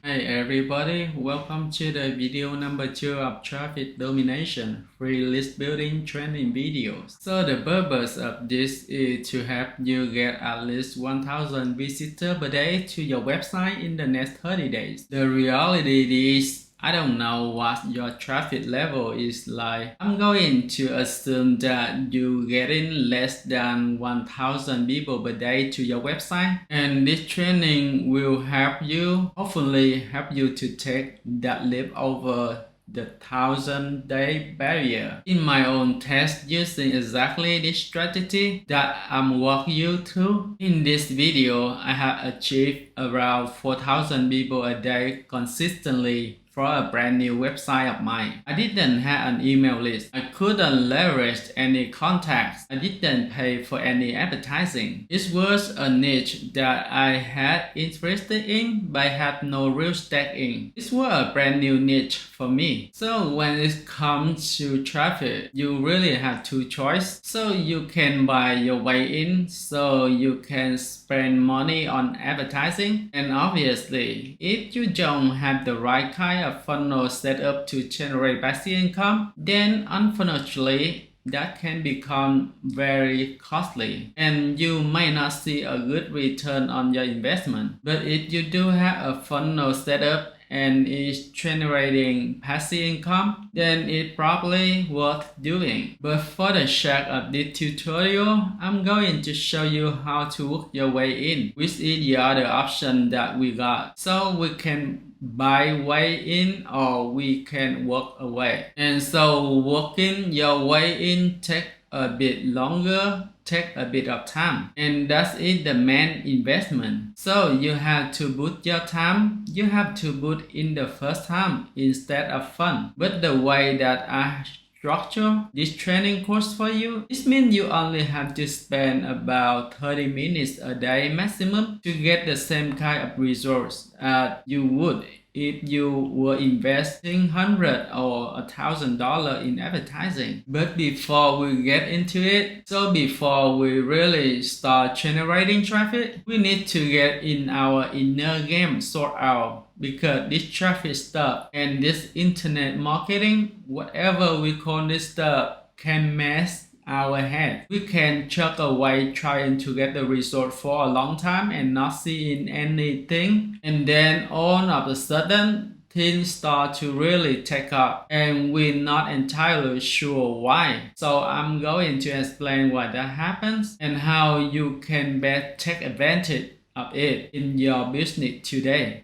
Hi everybody, welcome to the video number 2 of Traffic Domination Free List Building Training videos. So the purpose of this is to help you get at least 1000 visitors per day to your website in the next 30 days. The reality is I don't know what your traffic level is like. I'm going to assume that you getting less than 1000 people per day to your website, and this training will hopefully help you to take that leap over the 1000-day barrier. In my own test using exactly this strategy that I'm walking you through, in this video I have achieved around 4000 people a day consistently for a brand new website of mine. I didn't have an email list. I couldn't leverage any contacts. I didn't pay for any advertising. It was a niche that I had interest in but had no real stake in. It was a brand new niche for me. So when it comes to traffic, you really have two choices. So you can buy your way in, so you can spend money on advertising. And obviously, if you don't have the right kind of funnel set up to generate passive income, then unfortunately that can become very costly and you might not see a good return on your investment. But if you do have a funnel set up and is generating passive income, then it's probably worth doing. But for the sake of this tutorial, I'm going to show you how to work your way in, which is the other option that we got. So we can buy way in or we can walk away. And so working your way in take a bit longer, take a bit of time, and that's it, the main investment. So you have to put your time, you have to put in the first time instead of fun. But the way that I structure this training course for you, this means you only have to spend about 30 minutes a day maximum to get the same kind of results as you would if you were investing $100 or $1,000 in advertising. But before we get into it, so before we really start generating traffic, we need to get in our inner game sort out, because this traffic stuff and this internet marketing, whatever we call this stuff, can mess our head. We can chuck away trying to get the result for a long time and not seeing anything, and then all of a sudden things start to really take up and we're not entirely sure why. So I'm going to explain why that happens and how you can best take advantage of it in your business today.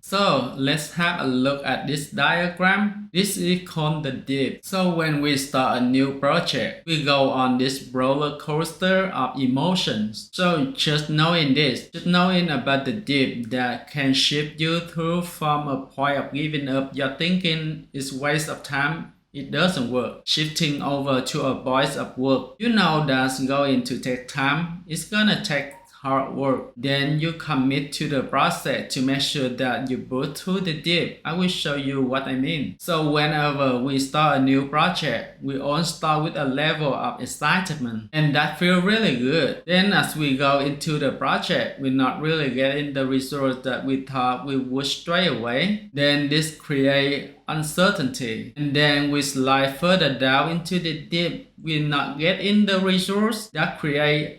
So let's have a look at this diagram. This is called the dip. So when we start a new project, we go on this roller coaster of emotions. So just knowing this, just knowing about the dip that can shift you through from a point of giving up your thinking is waste of time. It doesn't work. Shifting over to a voice of work. You know that's going to take time. It's gonna take hard work. Then you commit to the process to make sure that you push through the dip. I will show you what I mean. So whenever we start a new project, we all start with a level of excitement and that feels really good. Then as we go into the project, we're not really getting the results that we thought we would straight away. Then this creates uncertainty, and then we slide further down into the dip. We're not getting the results that create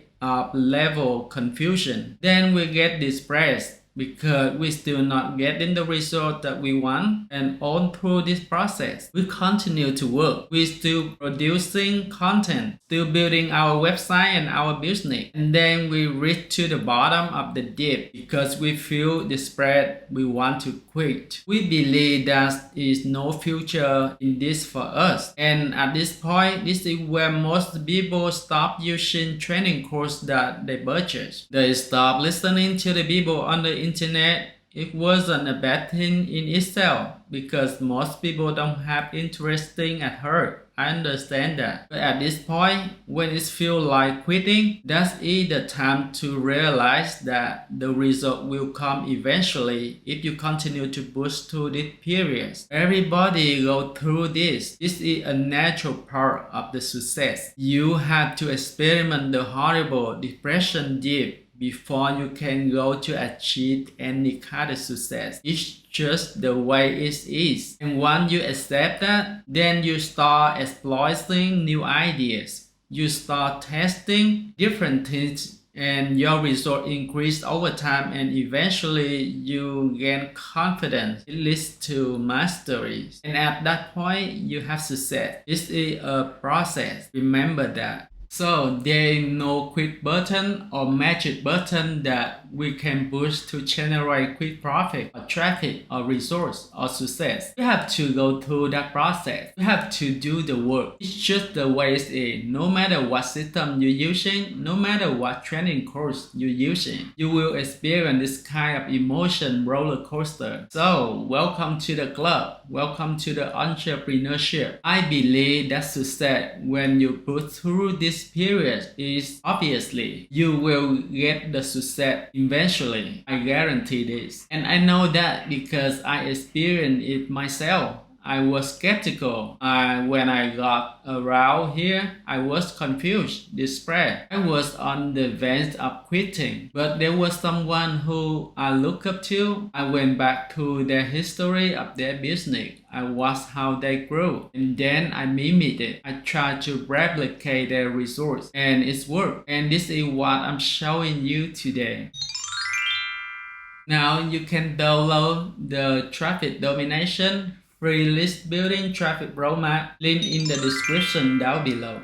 level confusion. Then we get depressed because we still not getting the result that we want, and all through this process we continue to work. We still producing content, still building our website and our business, and then we reach to the bottom of the dip because we feel desperate, we want to quit. We believe that is no future in this for us, and at this point this is where most people stop using training course that they purchase. They stop listening to the people on the internet. It wasn't a bad thing in itself because most people don't have interesting at heart. I understand that. But at this point, when it feels like quitting, that's the time to realize that the result will come eventually if you continue to push through this period. Everybody go through this. This is a natural part of the success. You have to experiment the horrible depression dip before you can go to achieve any kind of success. It's just the way it is. And once you accept that, then you start exploring new ideas. You start testing different things and your result increase over time, and eventually you gain confidence. It leads to mastery, and at that point you have success. This is a process, remember that. So there is no quick button or magic button that we can push to generate quick profit or traffic or resource or success. You have to go through that process. You have to do the work. It's just the way it is. No matter what system you're using, no matter what training course you're using, you will experience this kind of emotion roller coaster. So welcome to the club. Welcome to the entrepreneurship. I believe that success when you put through this period is obviously you will get the success eventually. I guarantee this. And I know that because I experienced it myself. I was skeptical. When I got around here, I was confused, despair. I was on the verge of quitting. But there was someone who I look up to. I went back to their history of their business. I watched how they grew. And then I mimicked it. I tried to replicate their results. And it's worked. And this is what I'm showing you today. Now you can download the Traffic Domination Free List Building Traffic Roadmap, link in the description down below.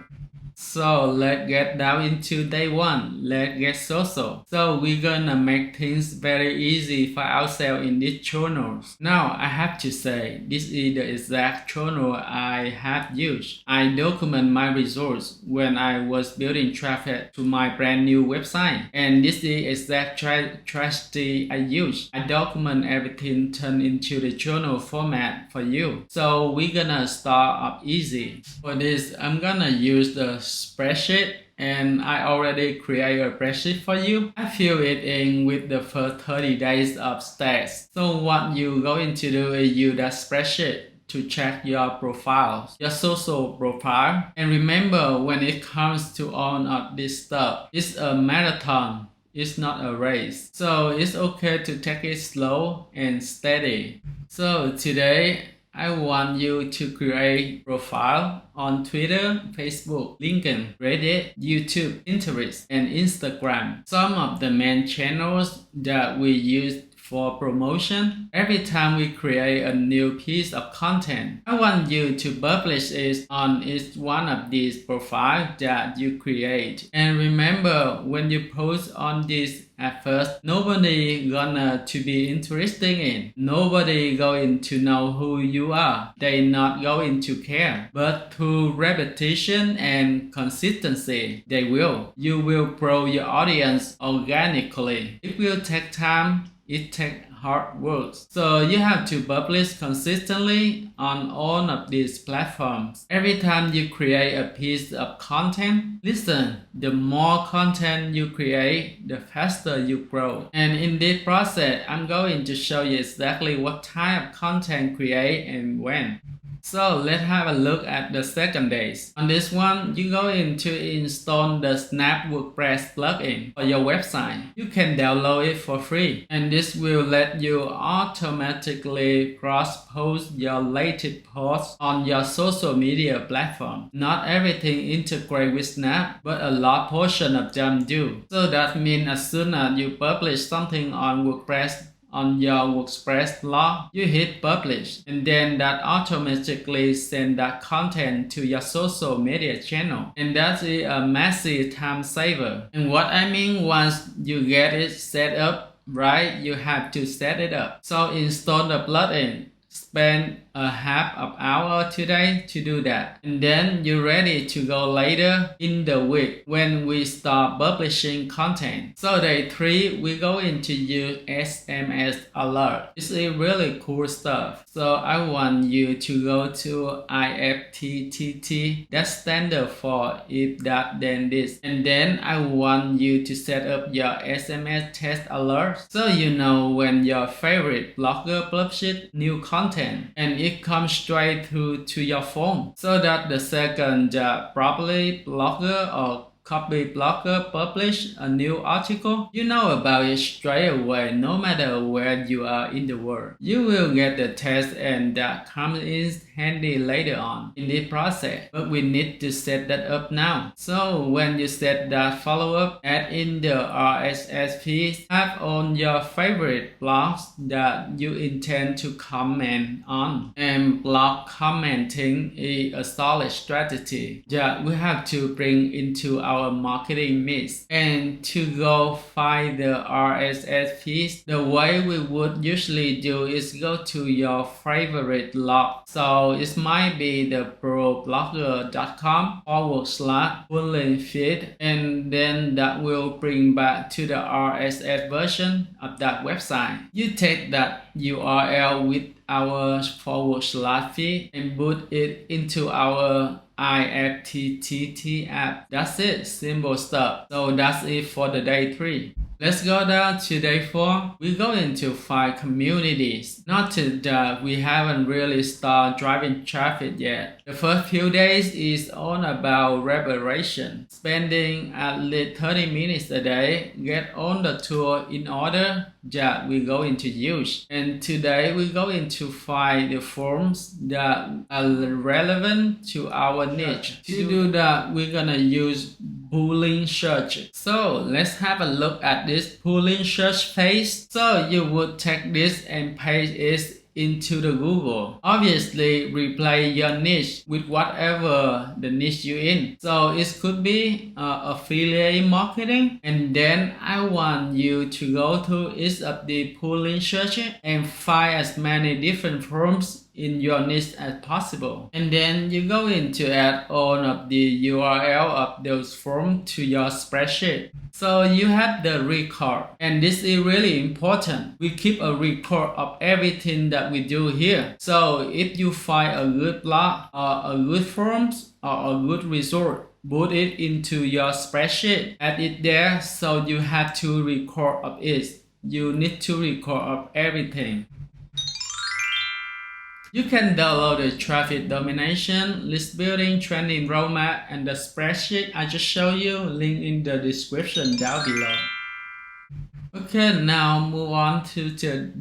So let's get down into day one. Let's get social. So we're gonna make things very easy for ourselves in this channel. Now I have to say, this is the exact channel I have used. I document my results when I was building traffic to my brand new website. And this is the exact strategy I use. I document everything turned into the journal format for you. So we're gonna start off easy. For this, I'm gonna use the spreadsheet, and I already created a spreadsheet for you. I fill it in with the first 30 days of stats. So what you're going to do is use that spreadsheet to check your profiles, your social profile. And remember, when it comes to all of this stuff, it's a marathon. It's not a race. So it's okay to take it slow and steady. So today, I want you to create profile on Twitter, Facebook, LinkedIn, Reddit, YouTube, Pinterest, and Instagram. Some of the main channels that we use for promotion. Every time we create a new piece of content, I want you to publish it on each one of these profiles that you create. And remember, when you post on this at first, nobody gonna to be interested in. Nobody going to know who you are. They not going to care. But through repetition and consistency, they will. You will grow your audience organically. It will take time. It takes hard work. So you have to publish consistently on all of these platforms. Every time you create a piece of content, listen, the more content you create, the faster you grow. And in this process, I'm going to show you exactly what type of content create and when. So let's have a look at the second days. On this one, you're going to install the Snap WordPress plugin for your website. You can download it for free, and this will let you automatically cross-post your latest posts on your social media platform. Not everything integrates with Snap, but a large portion of them do. So that means as soon as you publish something on WordPress, on your WordPress blog, you hit publish, and then that automatically send that content to your social media channel. And that is a massive time saver. And what I mean, once you get it set up, right, you have to set it up. So install the plugin. Spend a half of hour today to do that, and then you're ready to go later in the week when we start publishing content. So day 3, we're going to use SMS alert. This is really cool stuff. So I want you to go to IFTTT, that's standard for if that then this, and then I want you to set up your SMS test alert so you know when your favorite blogger publishes new content, and it comes straight to your phone, so that the second probably blogger or copy blogger publish a new article, you know about it straight away no matter where you are in the world. You will get the text and that comes in handy later on in the process, but we need to set that up now. So when you set that follow-up, add in the RSS feed, have on your favorite blogs that you intend to comment on, and blog commenting is a solid strategy that we have to bring into our marketing mix. And to go find the RSS feeds, the way we would usually do is go to your favorite blog. So it might be the ProBlogger.com/Bulletin feed, and then that will bring back to the RSS version of that website. You take that URL with our /feed and put it into our IFTTT app. That's it, simple stuff. So that's it for the day 3. Let's go down to day 4. We're going to find communities. Not that we haven't really started driving traffic yet. The first few days is all about preparation. Spending at least 30 minutes a day, get on the tour in order that we're going to use. And today we're going to find the forms that are relevant to our niche. To do that, we're gonna use Boolean search. So let's have a look at this Boolean search page. So you would take this and paste it into the Google. Obviously, replace your niche with whatever the niche you're in. So it could be affiliate marketing, and then I want you to go to each of the Boolean search and find as many different forms in your niche as possible. And then you're going to add all of the URL of those forms to your spreadsheet. So you have the record, and this is really important. We keep a record of everything that we do here. So if you find a good blog or a good forums or a good resource, put it into your spreadsheet, add it there. So you have to record of it. You need to record of everything. You can download the traffic domination, list building, trending roadmap, and the spreadsheet I just showed you, link in the description down below. Okay, now move on to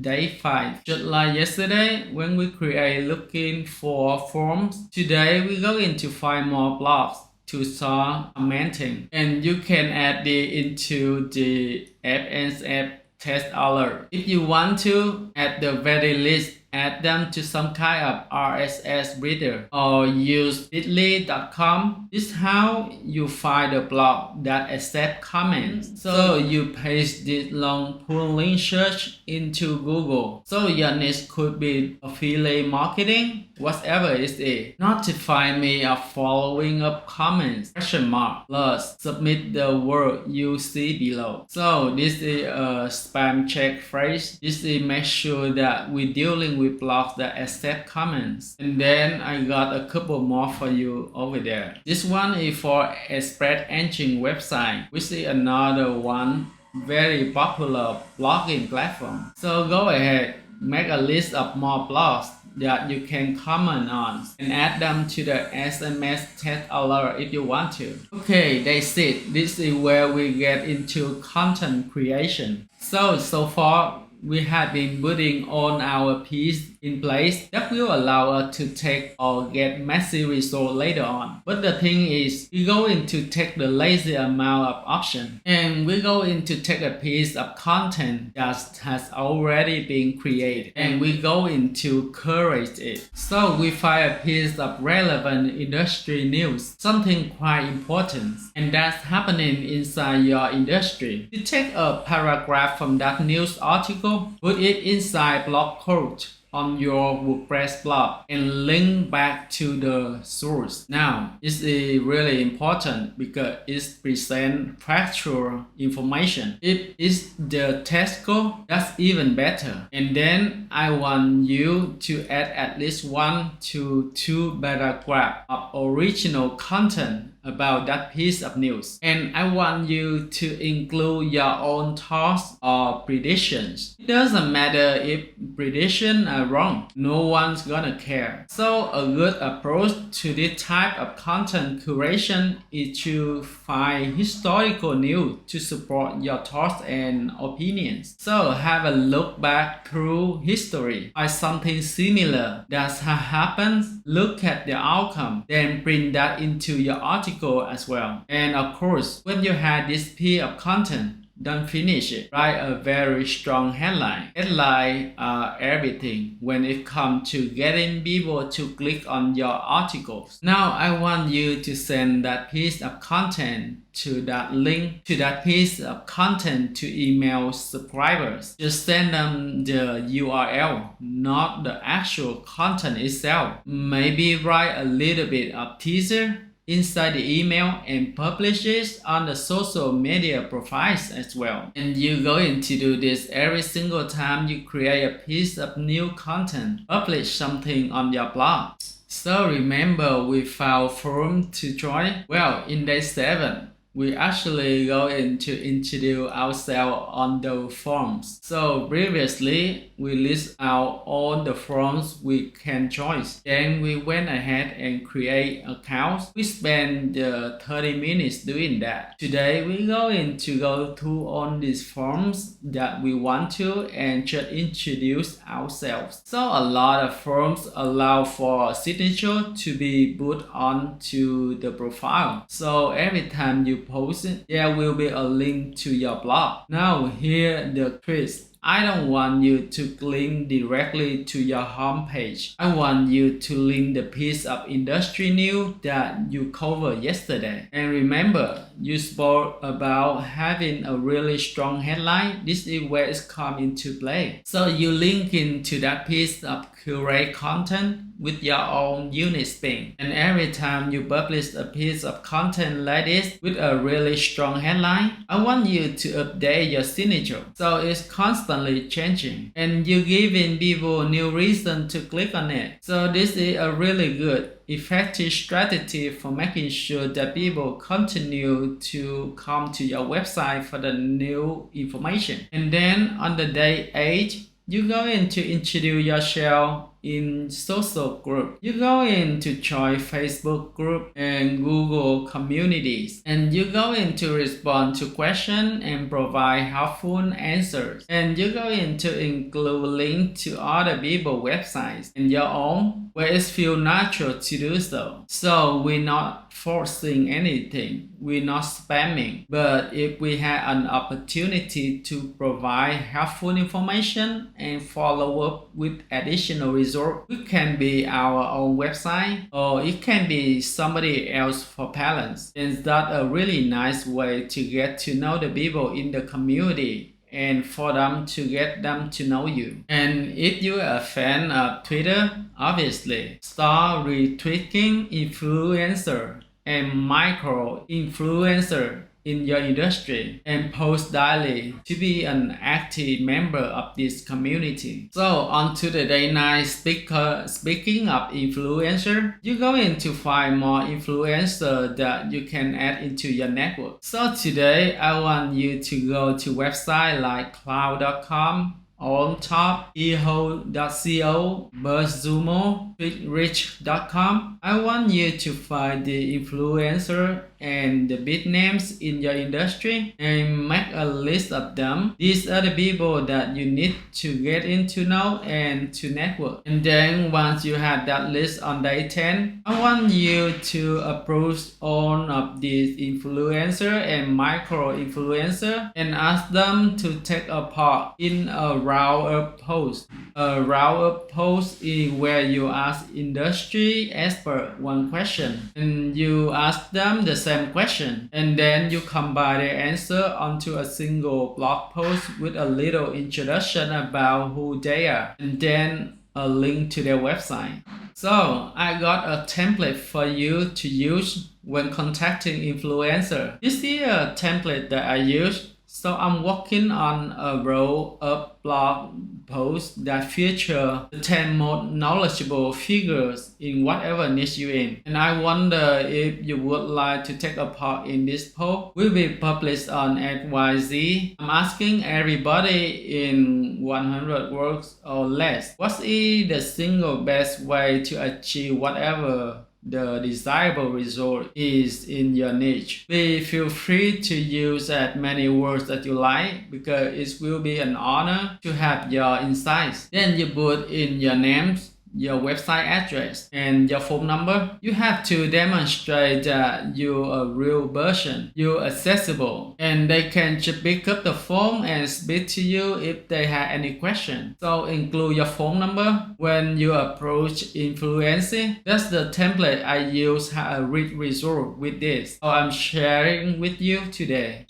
day 5. Just like yesterday, when we create looking for forms, today we're going to find more blogs to start commenting. And you can add it into the FNF test alert. If you want to, at the very least, add them to some kind of RSS reader or use bitly.com. This is how you find a blog that accepts comments. So you paste this long Boolean search into Google. So your niche could be affiliate marketing, whatever it is. Notify me of following up comments, plus submit the word you see below. So this is a spam check phrase. This is make sure that we're dealing with blogs that accept comments. And then I got a couple more for you over there. This one is for Express Engine website, which is another one very popular blogging platform. So go ahead, make a list of more blogs that you can comment on and add them to the SMS test alert if you want to. Okay, that's it. This is where we get into content creation. So far we have been putting on our piece in place that will allow us to take or get massive results later on. But the thing is, we're going to take the lazy amount of options, and we're going to take a piece of content that has already been created, and we're going to curate it. So we find a piece of relevant industry news, something quite important, and that's happening inside your industry. You take a paragraph from that news article, put it inside blog code on your WordPress blog and link back to the source. Now, this is really important because it presents factual information. If it's the text code, that's even better. And then I want you to add at least 1 to 2 paragraphs of original content about that piece of news. And I want you to include your own thoughts or predictions. It doesn't matter if predictions are wrong. No one's gonna care. So a good approach to this type of content curation is to find historical news to support your thoughts and opinions. So have a look back through history. Find something similar that has happened, look at the outcome, then bring that into your article as well. And of course, when you have this piece of content, don't finish it. Write a very strong headline. Headlines are everything when it comes to getting people to click on your articles. Now I want you to send that piece of content to that link to that piece of content to email subscribers. Just send them the URL, not the actual content itself. Maybe write a little bit of teaser inside the email and publish it on the social media profiles as well. And you're going to do this every single time you create a piece of new content, publish something on your blog. So remember, we found forum to join. Well, in day 7, we actually going to introduce ourselves on the forums. So previously, we list out all the forums we can join. Then we went ahead and create accounts. We spent 30 minutes doing that. Today, we're going to go through all these forums that we want to and just introduce ourselves. So a lot of forums allow for a signature to be put onto the profile. So every time you post it, there will be a link to your blog. Now here the twist. I don't want you to link directly to your homepage. I want you to link the piece of industry news that you covered yesterday. And remember, you spoke about having a really strong headline. This is where it's come into play. So you link into that piece of curate content with your own unique spin. And every time you publish a piece of content like this with a really strong headline, I want you to update your signature. So it's constantly changing and you're giving people new reason to click on it. So this is a really good effective strategy for making sure that people continue to come to your website for the new information. And then on the day 8, you're going to introduce yourself in social group. You're going to join Facebook group and Google communities. And you're going to respond to questions and provide helpful answers. And you're going to include links to other people's websites and your own where it feels natural to do so. So we're not forcing anything. We're not spamming. But if we have an opportunity to provide helpful information and follow up with additional resources, it can be our own website or it can be somebody else for balance. And that's a really nice way to get to know the people in the community and for them to get them to know you. And if you're a fan of Twitter, obviously start retweeting influencer and micro influencer in your industry and post daily to be an active member of this community. So on to the day 9 speaking of influencer, you're going to find more influencers that you can add into your network. So today I want you to go to website like cloud.com, OnTop, eho.co, BuzzSumo, Rich.com. I want you to find the influencer and the big names in your industry and make a list of them. These are the people that you need to get into know and to network. And then once you have that list on day 10, I want you to approach all of these influencer and micro influencer and ask them to take a part in a round-up post. A round-up post is where you ask industry expert one question and you ask them the same question, and then you combine the answer onto a single blog post with a little introduction about who they are and then a link to their website. So I got a template for you to use when contacting influencer. This is a template that I use. So I'm working on a row of blog posts that feature the 10 most knowledgeable figures in whatever niche you're in. And I wonder if you would like to take a part in this poll. Will be published on XYZ. I'm asking everybody in 100 words or less, what is the single best way to achieve whatever the desirable result is in your niche. Please feel free to use as many words that you like because it will be an honor to have your insights. Then you put in your names, your website address, and your phone number. You have to demonstrate that you're a real person, you're accessible, and they can just pick up the phone and speak to you if they have any questions. So include your phone number when you approach influencing. That's the template I use, have a rich result with this. So I'm sharing with you today.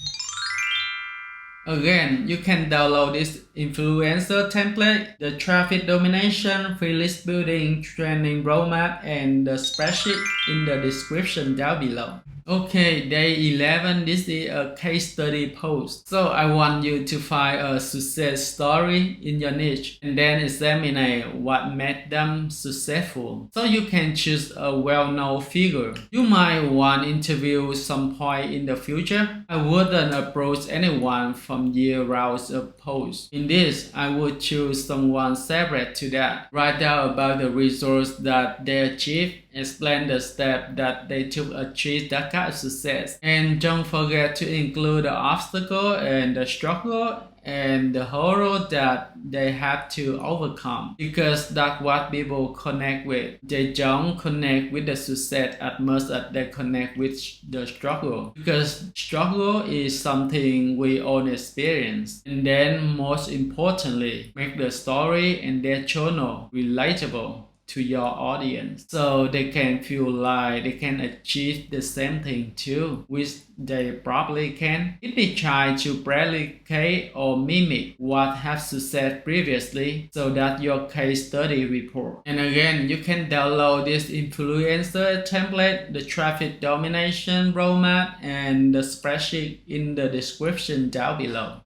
Again, you can download this influencer template, the traffic domination, free list building, training roadmap, and the spreadsheet in the description down below. Okay, day 11, this is a case study post. So I want you to find a success story in your niche and then examine what made them successful. So you can choose a well-known figure. You might want to interview some point in the future. I wouldn't approach anyone from year-round of posts. In this, I would choose someone separate to that. Write down about the results that they achieved. Explain the steps that they took to achieve that kind of success. And don't forget to include the obstacle and the struggle and the hurdle that they have to overcome, because that's what people connect with. They don't connect with the success as much as they connect with the struggle, because struggle is something we all experience. And then most importantly, make the story and their channel relatable to your audience, so they can feel like they can achieve the same thing too, which they probably can if they try to replicate or mimic what has success previously. So that your case study report. And again, you can download this influencer template, the traffic domination roadmap, and the spreadsheet in the description down below.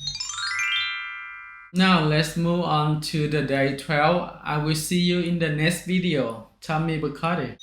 Now let's move on to the day 12. I will see you in the next video. Tommy Bacardi.